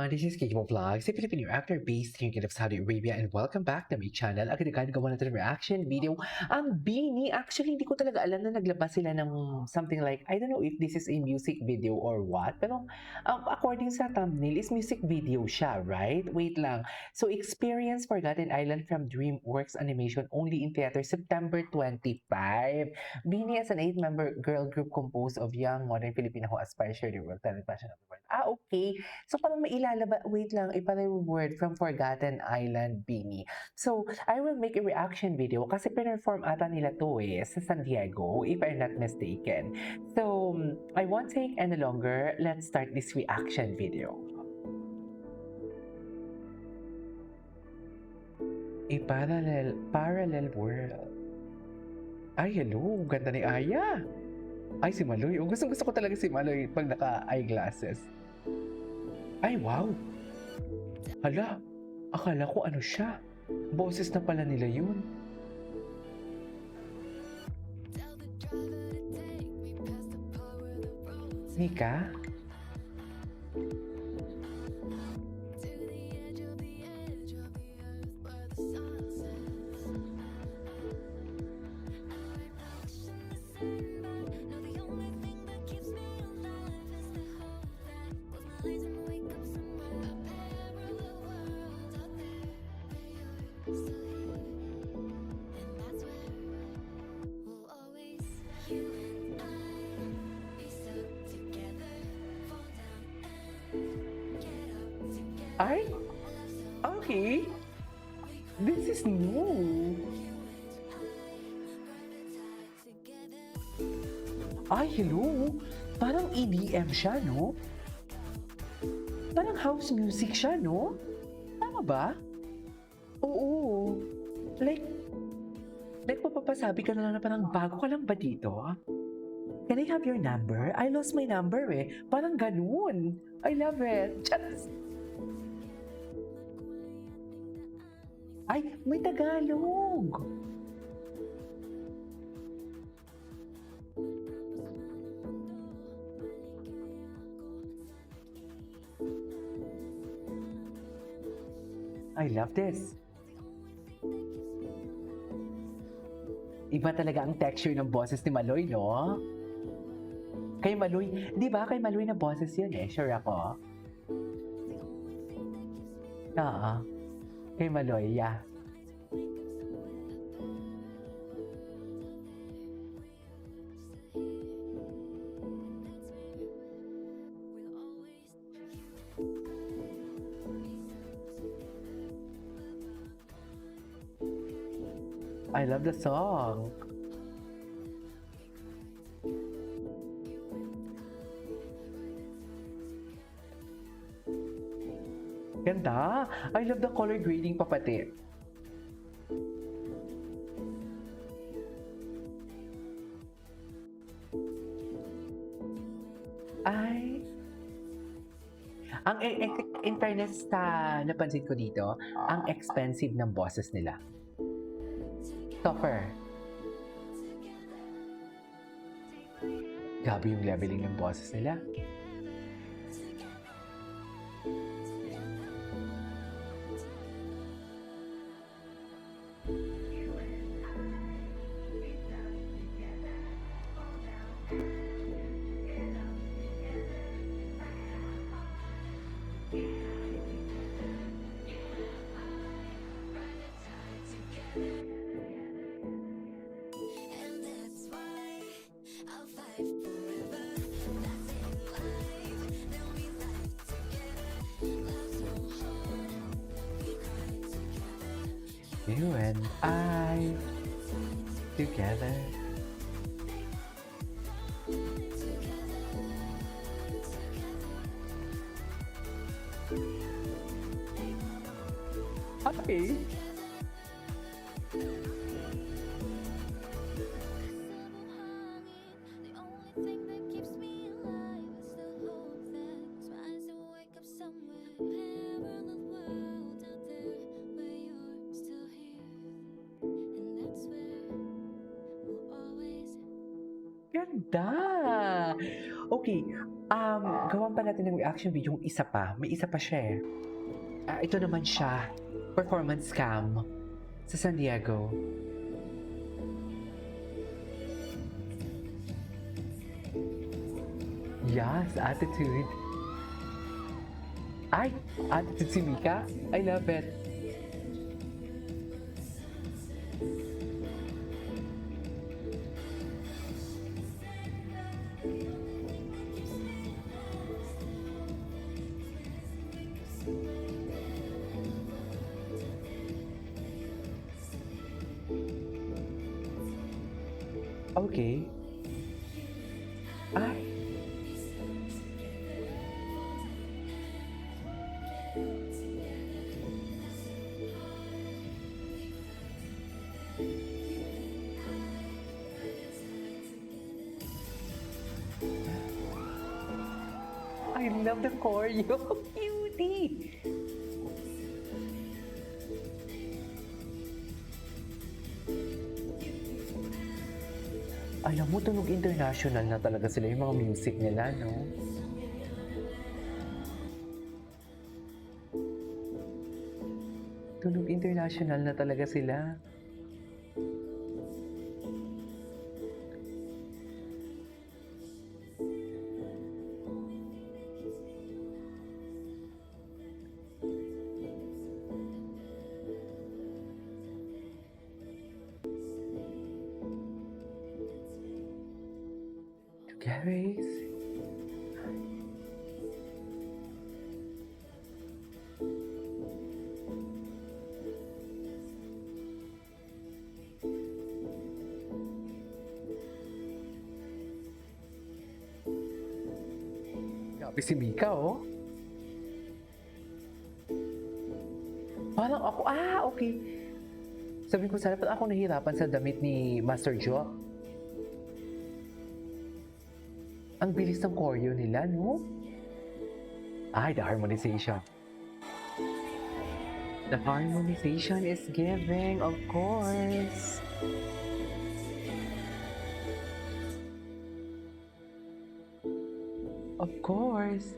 everyone, this is Kiko Vlogs, a Filipino actor based here in Saudi Arabia, and welcome back to my channel. Agad-agad gawa natin ng reaction video. Ang Bini, actually hindi ko talaga alam na naglabas sila ng something like, I don't know if this is a music video or what, pero according sa thumbnail, is music video siya, right? Wait lang. So, experience Forgotten Island from DreamWorks Animation only in theater September 25. Bini as an 8-member girl group composed of young modern Filipino who aspire to share their world, talent, passion of the world. Okay. So parang may ilalaba, wait lang, iba na yung word from Forgotten Island, Bini. So, I will make a reaction video kasi perform ata nila to sa San Diego, if I'm not mistaken. So, I won't take any longer. Let's start this reaction video. A parallel world. Ay, hello. Ganda ni Aya. Ay, si Maloy. Oh, gusto ko talaga si Maloy pag naka-eyeglasses. Ay, wow! Hala, akala ko ano siya. Boses na pala nila yun. Nika? Ay, okay. This is new. Ay, hello. Parang EDM siya, no? Parang house music siya, no? Tama ba? Oo. Like mapapasabi ka na lang na parang bago ka lang ba dito? Can I have your number? I lost my number Parang ganun. I love it. Just... Ay, may Tagalog. I love this. Iba talaga ang texture ng boses ni Maloy, no? Kay Maloy, di ba kay Maloy na boses yun sure ako. Oo. Kay Maloy, yeah. I love the song. Ganda. I love the color grading pa pati. Ay. Ang in fairness napansin ko dito, ang expensive ng boses nila. Topper. Grabe yung leveling ng boses nila. You and I together. Okay. Ganda! Okay, gawan pa natin ng reaction video yung isa pa. May isa pa siya, eh. Ito naman siya, performance cam sa San Diego. Yes, attitude. Ay, attitude si Mika. I love it. Okay. Ay. I love the choreo. Cutie. Alam mo, tunog international na talaga sila yung mga music nila, no? Tunog international na talaga sila. Guys. Grabe si Mika, oh. Parang ako, okay. Sabi ko, sana ako nahihirapan sa damit ni Master Jock. Ang bilis ng choreo nila, no? Ay, the harmonization. The harmonization is giving, of course. Of course.